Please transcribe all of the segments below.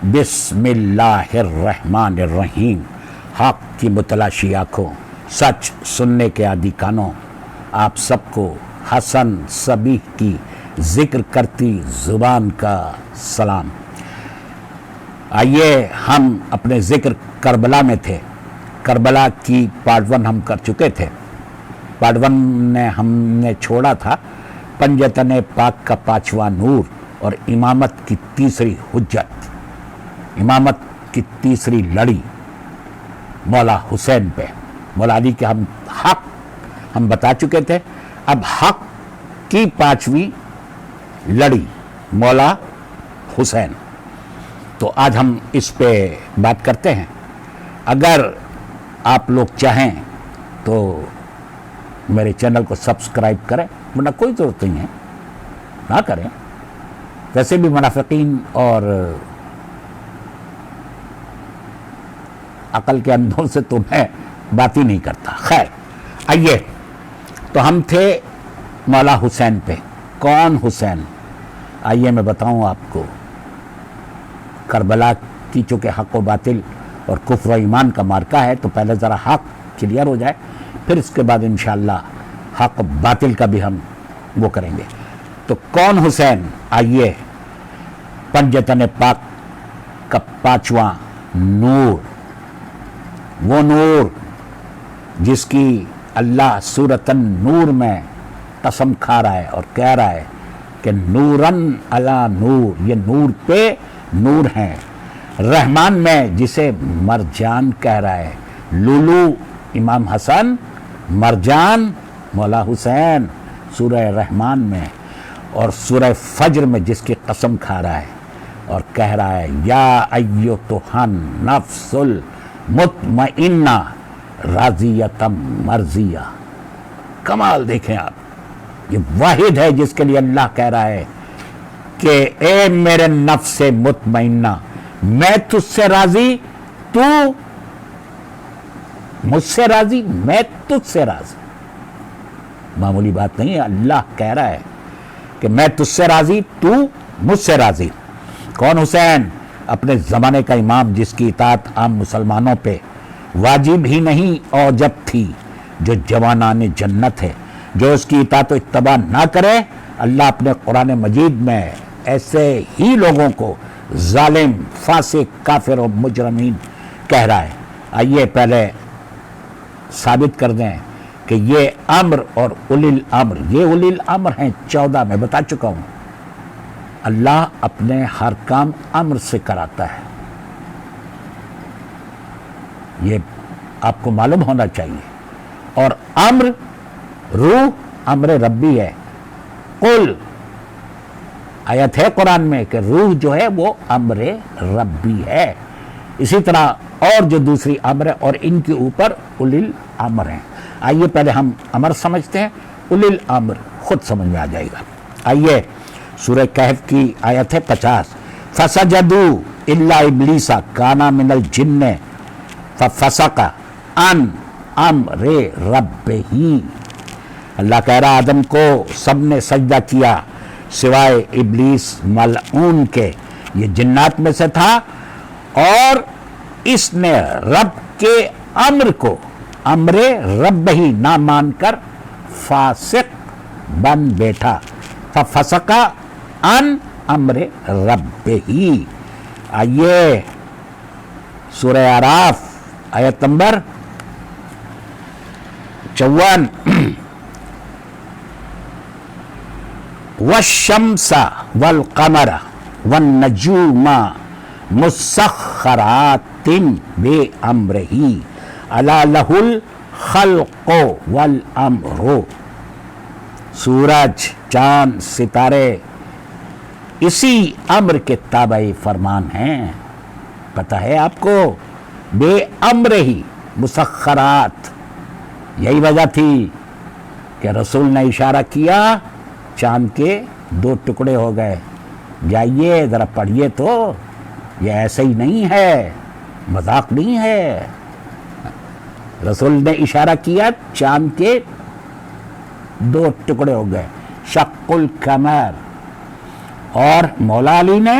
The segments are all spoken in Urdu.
بسم اللہ الرحمن الرحیم. حق کی متلاشی آنکھوں، سچ سننے کے عادی کانوں، آپ سب کو حسن صبیح کی ذکر کرتی زبان کا سلام. آئیے ہم اپنے ذکر کربلا میں تھے. کربلا کی پارٹ 1 ہم کر چکے تھے. پارٹ 1 نے ہم نے چھوڑا تھا پنجتن پاک کا 5واں نور اور امامت کی تیسری حجت، امامت کی تیسری لڑی مولا حسین پہ. مولا علی کے ہم حق ہم بتا چکے تھے. اب حق کی 5ویں لڑی مولا حسین. تو آج ہم اس پہ بات کرتے ہیں. اگر آپ لوگ چاہیں تو میرے چینل کو سبسکرائب کریں، ورنہ کوئی ضرورت نہیں ہے، نہ کریں. ویسے بھی منافقین اور عقل کے اندھوں سے تو میں بات ہی نہیں کرتا. خیر آئیے، تو ہم تھے مولا حسین پہ. کون حسین؟ آئیے میں بتاؤں آپ کو. کربلا کی چونکہ حق و باطل اور کفر و ایمان کا مارکہ ہے، تو پہلے ذرا حق کلیئر ہو جائے، پھر اس کے بعد انشاءاللہ حق و باطل کا بھی ہم وہ کریں گے. تو کون حسین؟ آئیے، پنجتن پاک کا 5واں نور، وہ نور جس کی اللہ سورۃ النور میں قسم کھا رہا ہے اور کہہ رہا ہے کہ نوراً علی نور، یہ نور پہ نور ہیں. رحمان میں جسے مرجان کہہ رہا ہے، لولو امام حسن، مرجان مولا حسین سورہ رحمان میں. اور سورہ فجر میں جس کی قسم کھا رہا ہے اور کہہ رہا ہے یا ایتھا النفس المطمئنہ راضیۃ مرضیہ. کمال دیکھیں آپ، یہ واحد ہے جس کے لیے اللہ کہہ رہا ہے کہ اے میرے نفس مطمئنہ، میں تجھ سے راضی، تو مجھ سے راضی، میں تجھ سے راضی. معمولی بات نہیں ہے، اللہ کہہ رہا ہے کہ میں تجھ سے راضی، تو مجھ سے راضی. کون حسین؟ اپنے زمانے کا امام جس کی اطاعت عام مسلمانوں پہ واجب ہی نہیں اوجب تھی، جو جوانان جنت ہے. جو اس کی اطاعت و اتباع نہ کرے، اللہ اپنے قرآن مجید میں ایسے ہی لوگوں کو ظالم، فاسق، کافر و مجرمین کہہ رہا ہے. آئیے پہلے ثابت کر دیں کہ یہ امر اور اولی الامر، یہ اولی الامر ہیں 14، میں بتا چکا ہوں. اللہ اپنے ہر کام امر سے کراتا ہے، یہ آپ کو معلوم ہونا چاہیے. اور امر روح امر ربی ہے. قل آیت ہے قرآن میں کہ روح جو ہے وہ امر ربی ہے. اسی طرح اور جو دوسری امر ہے، اور ان کے اوپر اولی الامر ہیں. آئیے پہلے ہم امر سمجھتے ہیں، اولی الامر خود سمجھ میں آ جائے گا. آئیے سورہ کہف کی آیت ہے 50. فسجدوا الا ابلیس کان من الجن ففسق عن امر ربہ. اللہ کہہ رہا آدم کو سب نے سجدہ کیا سوائے ابلیس ملعون کے، یہ جنات میں سے تھا، اور اس نے رب کے امر کو، امر رب ہی نہ مان کر فاسق بن بیٹھا. ففسق عن امر رب ہی. آئیے سورہ اعراف آیت نمبر 54. والشمس والقمر والنجوم مسخرات بامرہ الا لہ الخلق والامر. سورج، چاند، ستارے اسی امر کے تابع فرمان ہیں. پتہ ہے آپ کو؟ بے امر ہی مسخرات. یہی وجہ تھی کہ رسول نے اشارہ کیا، چاند کے 2 ٹکڑے ہو گئے. جائیے ذرا پڑھیے تو، یہ ایسے ہی نہیں ہے، مذاق نہیں ہے. رسول نے اشارہ کیا، چاند کے 2 ٹکڑے ہو گئے. شق القمر. اور مولا علی نے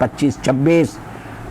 25-26,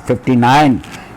59,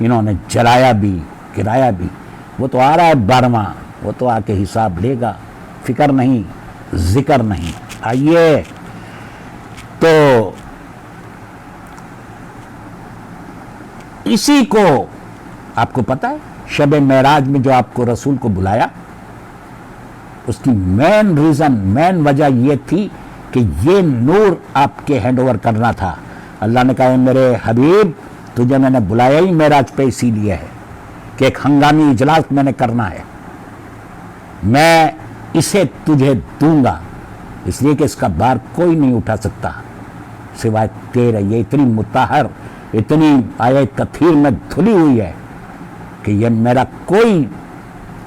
انہوں نے جلایا بھی گرایا بھی، وہ تو آ رہا ہے 12واں، وہ تو آ کے حساب لے گا، فکر نہیں، ذکر نہیں۔ آئیے تو اسی کو آپ کو پتا ہے شب معراج میں جو آپ کو رسول کو بلایا، اس کی مین ریزن، مین وجہ یہ تھی کہ یہ نور آپ کے ہینڈ اوور کرنا تھا۔ اللہ نے کہا اے میرے حبیب تجھے میں نے بلایا ہی معراج پہ اسی لیے ہے کہ ایک ہنگامی اجلاس میں نے کرنا ہے، میں اسے تجھے دوں گا، اس لیے کہ اس کا بار کوئی نہیں اٹھا سکتا سوائے تیرے۔ یہ اتنی مطہر، اتنی آیت تطہیر میں دھلی ہوئی ہے کہ یہ میرا کوئی،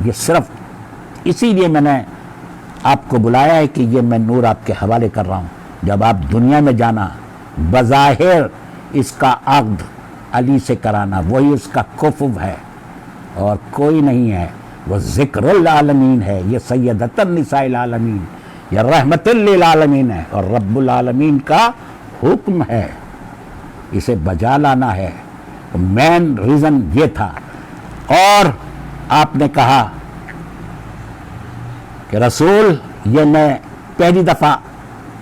یہ صرف اسی لیے میں نے آپ کو بلایا ہے کہ یہ میں نور آپ کے حوالے کر رہا ہوں۔ جب آپ دنیا میں جانا، بظاہر اس کا عقد علی سے کرانا، وہی اس کا کفو ہے اور کوئی نہیں ہے، وہ ذکر العالمین ہے، یہ سیدۃ النساء العالمین، یہ رحمت للعالمین ہے اور رب العالمین کا حکم ہے، اسے بجا لانا ہے۔ مین ریزن یہ تھا۔ اور آپ نے کہا کہ رسول یہ میں پہلی دفعہ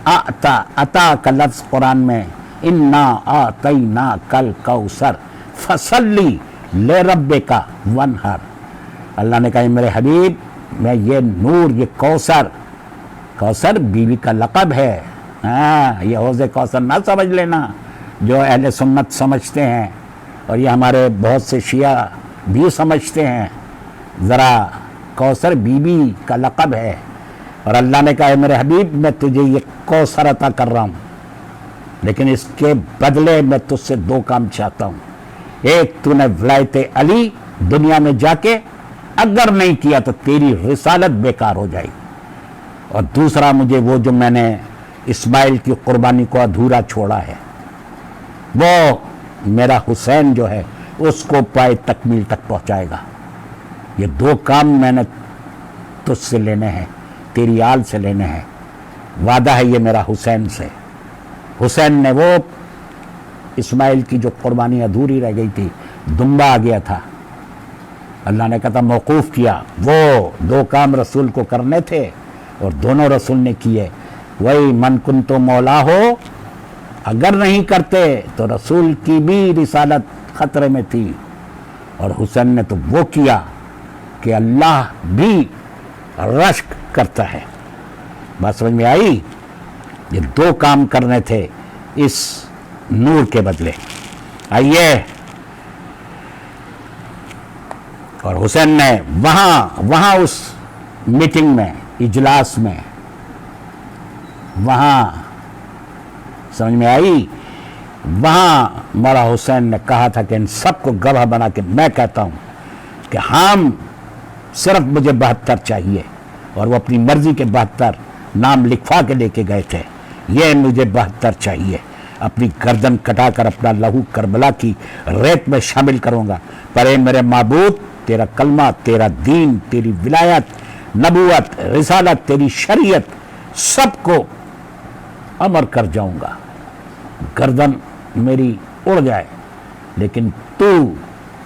عطا کا لفظ قرآن میں انا اعطیناک الکوثر فصلی لربک وانحر، اللہ نے کہا میرے حبیب میں یہ نور، یہ کوثر بیوی کا لقب ہے، ہاں یہ حوض کوثر نہ سمجھ لینا جو اہل سنت سمجھتے ہیں اور یہ ہمارے بہت سے شیعہ بھی سمجھتے ہیں، ذرا کوثر بیوی کا لقب ہے۔ اور اللہ نے کہا میرے حبیب میں تجھے یہ کوثر عطا کر رہا ہوں، لیکن اس کے بدلے میں تجھ سے 2 کام چاہتا ہوں۔ ایک، تو نے ولایت علی دنیا میں جا کے اگر نہیں کیا تو تیری رسالت بیکار ہو جائے گی، اور دوسرا مجھے وہ جو میں نے اسماعیل کی قربانی کو ادھورا چھوڑا ہے، وہ میرا حسین جو ہے اس کو پائے تکمیل تک پہنچائے گا۔ یہ 2 کام میں نے تجھ سے لینے ہیں، تیری آل سے لینے ہیں، وعدہ ہے یہ میرا حسین سے۔ حسین نے وہ اسماعیل کی جو قربانی ادھوری رہ گئی تھی، دمبا آ گیا تھا، اللہ نے کہا موقوف کیا، وہ 2 کام رسول کو کرنے تھے اور دونوں رسول نے کیے۔ وہی من کنت مولا ہو، اگر نہیں کرتے تو رسول کی بھی رسالت خطرے میں تھی، اور حسین نے تو وہ کیا کہ اللہ بھی رشک کرتا ہے۔ بات سمجھ میں آئی؟ یہ 2 کام کرنے تھے اس نور کے بدلے۔ آئیے، اور حسین نے وہاں اس میٹنگ میں، اجلاس میں، وہاں سمجھ میں آئی، وہاں مولا حسین نے کہا تھا کہ ان سب کو گواہ بنا کے میں کہتا ہوں کہ ہم صرف مجھے 72 چاہیے، اور وہ اپنی مرضی کے 72 نام لکھوا کے لے کے گئے تھے، یہ مجھے 72 چاہیے، اپنی گردن کٹا کر اپنا لہو کربلا کی ریت میں شامل کروں گا، پر اے میرے معبود تیرا کلمہ، تیرا دین، تیری ولایت، نبوت، رسالت، تیری شریعت، سب کو امر کر جاؤں گا، گردن میری اڑ جائے، لیکن تو،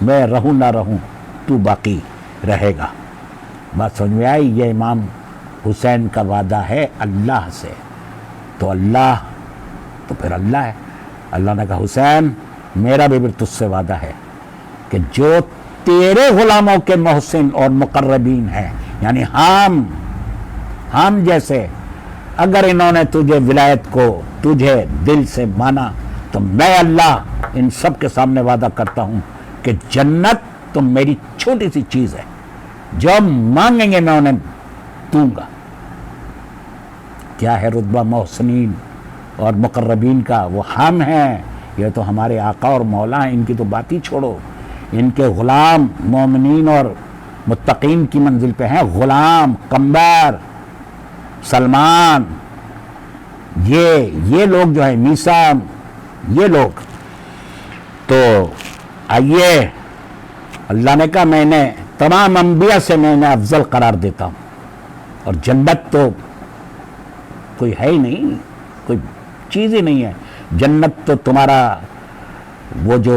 میں رہوں نہ رہوں، تو باقی رہے گا۔ بات سمجھ میں آئی؟ یہ امام حسین کا وعدہ ہے اللہ سے، تو اللہ تو پھر اللہ ہے۔ اللہ نے کہا حسین میرا بھی تجھ سے وعدہ ہے کہ جو تیرے غلاموں کے محسن اور مقربین ہیں، یعنی ہم جیسے، اگر انہوں نے تجھے ولایت کو، تجھے دل سے مانا، تو میں اللہ ان سب کے سامنے وعدہ کرتا ہوں کہ جنت تو میری چھوٹی سی چیز ہے، جو مانگیں گے میں انہیں دوں گا۔ کیا ہے رتبہ محسنین اور مقربین کا؟ وہ ہم ہیں، یہ تو ہمارے آقا اور مولا ہیں، ان کی تو بات ہی چھوڑو، ان کے غلام مومنین اور متقین کی منزل پہ ہیں، غلام، قمبر، سلمان، یہ لوگ جو ہیں، میثم، یہ لوگ۔ تو آئیے، اللہ نے کہا میں نے تمام انبیاء سے میں نے افضل قرار دیتا ہوں، اور جنت تو کوئی ہے ہی نہیں، کوئی چیز ہی نہیں ہے، جنت تو تمہارا وہ جو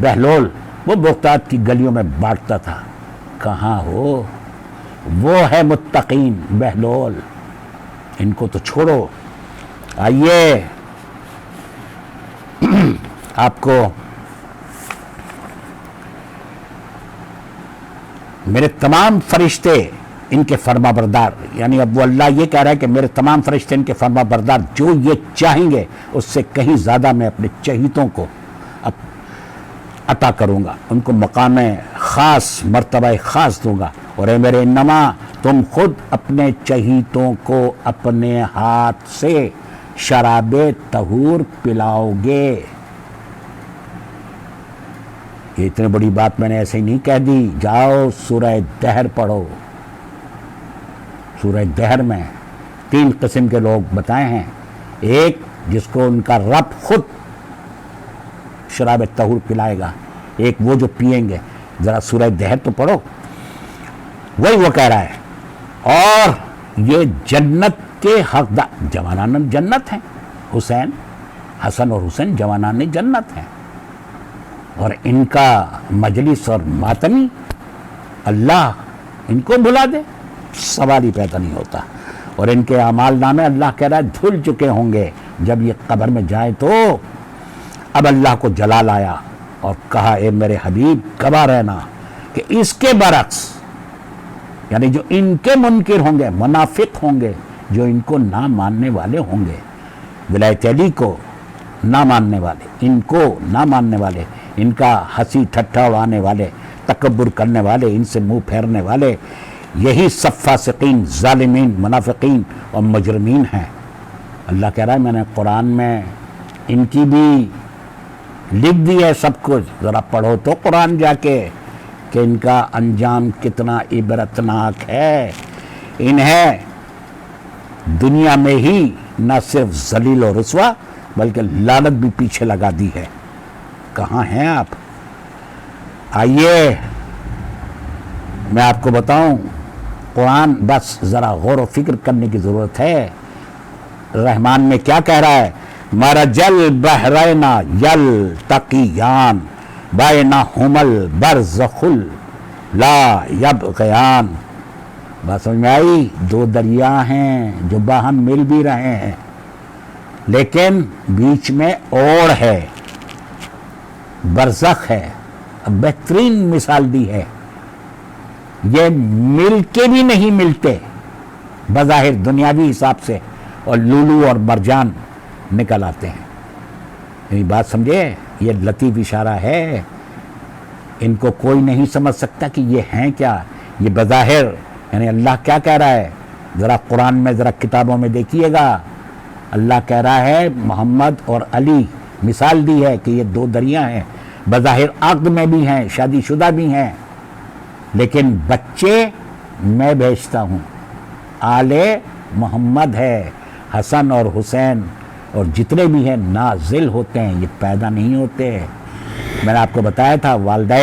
بہلول، وہ بغداد کی گلیوں میں بانٹتا تھا. کہاں ہو؟ وہ ہے متقین بہلول. ان کو تو چھوڑو. آئیے آپ کو میرے تمام فرشتے ان کے فرما بردار، یعنی اب وہ اللہ یہ کہہ رہا ہے کہ میرے تمام فرشتے ان کے فرما بردار، جو یہ چاہیں گے اس سے کہیں زیادہ میں اپنے چہیتوں کو عطا کروں گا، ان کو مقام خاص، مرتبہ خاص دوں گا. اور اے میرے انما، تم خود اپنے چہیتوں کو اپنے ہاتھ سے شراب طہور پلاؤ گے. یہ اتنی بڑی بات میں نے ایسے ہی نہیں کہہ دی. جاؤ سورہ دہر پڑھو. سورہ دہر میں 3 قسم کے لوگ بتائے ہیں. ایک جس کو ان کا رب خود شراب طہور پلائے گا، ایک وہ جو پیئیں گے. ذرا سورہ دہر تو پڑھو. وہی وہ کہہ رہا ہے. اور یہ جنت کے حقدار جوانان جنت ہیں. حسین، حسن اور حسین جوانان جنت ہیں. اور ان کا مجلس اور ماتمی اللہ ان کو بھلا دے، سوال ہی پیدا نہیں ہوتا. اور ان کے اعمال نامے اللہ کہہ رہا ہے دھل چکے ہوں گے. جب یہ قبر میں جائے تو اب اللہ کو جلال آیا اور کہا اے میرے حبیب گواہ رہنا کہ اس کے برعکس، یعنی جو ان کے منکر ہوں گے، منافق ہوں گے، جو ان کو نہ ماننے والے ہوں گے، ولایت علی کو نہ ماننے والے، ان کو نہ ماننے والے، ان کا ہنسی ٹھٹھا اڑانے والے، تکبر کرنے والے، ان سے منہ پھیرنے والے، یہی سب فاسقین، ظالمین، منافقین اور مجرمین ہیں. اللہ کہہ رہا ہے میں نے قرآن میں ان کی بھی لکھ دی ہے سب کچھ. ذرا پڑھو تو قرآن جا کے کہ ان کا انجام کتنا عبرتناک ہے. انہیں دنیا میں ہی نہ صرف ذلیل و رسوا بلکہ لعنت بھی پیچھے لگا دی ہے. کہاں ہیں آپ؟ آئیے میں آپ کو بتاؤں. قرآن بس ذرا غور و فکر کرنے کی ضرورت ہے. رحمان میں کیا کہہ رہا ہے؟ مرج البحرین یلتقیان بینہما البرزخ لا یبغیان. بات سمجھ میں آئی؟ 2 دریا ہیں جو باہم مل بھی رہے ہیں لیکن بیچ میں اوڑ ہے، برزخ ہے. بہترین مثال دی ہے. یہ مل کے بھی نہیں ملتے بظاہر دنیاوی حساب سے، اور لولو اور مرجان نکل آتے ہیں. یہ بات سمجھے؟ یہ لطیف اشارہ ہے. ان کو کوئی نہیں سمجھ سکتا کہ یہ ہیں کیا. یہ بظاہر یعنی اللہ کیا کہہ رہا ہے؟ ذرا قرآن میں، ذرا کتابوں میں دیکھیے گا. اللہ کہہ رہا ہے محمد اور علی مثال دی ہے کہ یہ 2 دریا ہیں، بظاہر عقد میں بھی ہیں، شادی شدہ بھی ہیں، لیکن بچے میں بھیجتا ہوں. آل محمد ہے، حسن اور حسین اور جتنے بھی ہیں نازل ہوتے ہیں، یہ پیدا نہیں ہوتے. میں نے آپ کو بتایا تھا والدہ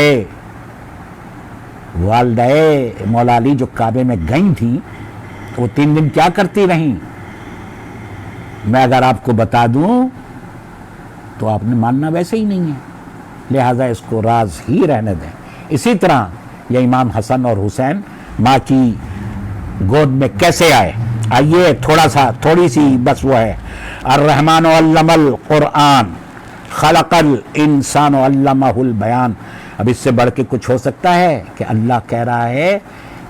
مولا علی جو کعبے میں گئیں تھیں وہ 3 دن کیا کرتی رہیں؟ میں اگر آپ کو بتا دوں تو آپ نے ماننا ویسے ہی نہیں ہے، لہٰذا اس کو راز ہی رہنے دیں. اسی طرح یہ امام حسن اور حسین ماں کی گود میں کیسے آئے؟ آئیے تھوڑی سی بس وہ ہے. الرحمن علم القرآن خلق الانسان علمہ البیان. اب اس سے بڑھ کے کچھ ہو سکتا ہے کہ اللہ کہہ رہا ہے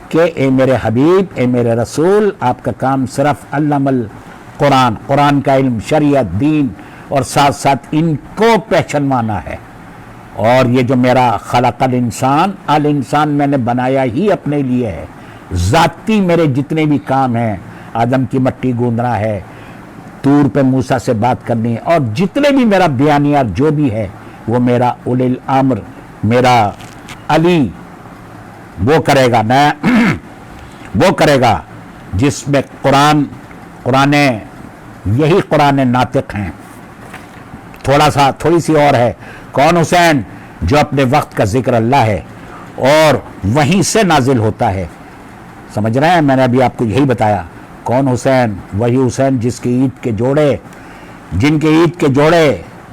کہ اے میرے حبیب، اے میرے رسول، آپ کا کام صرف علم القرآن، قرآن کا علم، شریعت، دین، اور ساتھ ساتھ ان کو پہچانوانا ہے. اور یہ جو میرا خلق الانسان میں نے بنایا ہی اپنے لیے ہے. ذاتی میرے جتنے بھی کام ہیں، آدم کی مٹی گوندنا ہے، طور پہ موسیٰ سے بات کرنی ہے، اور جتنے بھی میرا بیانیات جو بھی ہے وہ میرا اولی الامر، میرا علی وہ کرے گا. وہ کرے گا جس میں قرآن یہی قرآن ناطق ہیں. تھوڑی سی اور ہے. کون حسین؟ جو اپنے وقت کا ذکر اللہ ہے اور وہیں سے نازل ہوتا ہے. سمجھ رہے ہیں؟ میں نے ابھی آپ کو یہی بتایا. کون حسین؟ وہی حسین جن کے عید کے جوڑے